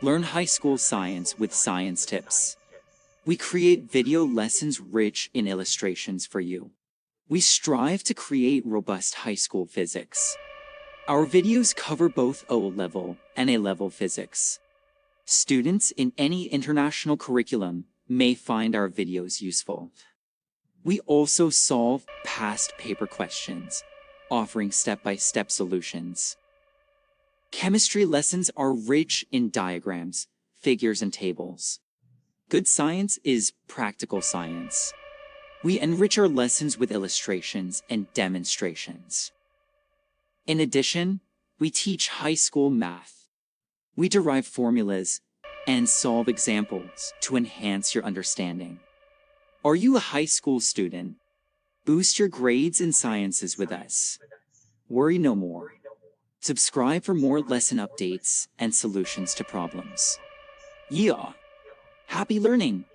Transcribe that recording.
Learn high school science with science tips. We create video lessons rich in illustrations for you. We strive to create robust high school physics. Our videos cover both O-level and A-level physics. Students in any international curriculum may find our videos useful. We also solve past paper questions, offering step-by-step solutions. Chemistry lessons are rich in diagrams, figures, and tables. Good science is practical science. We enrich our lessons with illustrations and demonstrations. In addition, we teach high school math. We derive formulas and solve examples to enhance your understanding. Are you a high school student? Boost your grades in sciences with us. Worry no more. Subscribe for more lesson updates and solutions to problems. Yeah! Happy learning!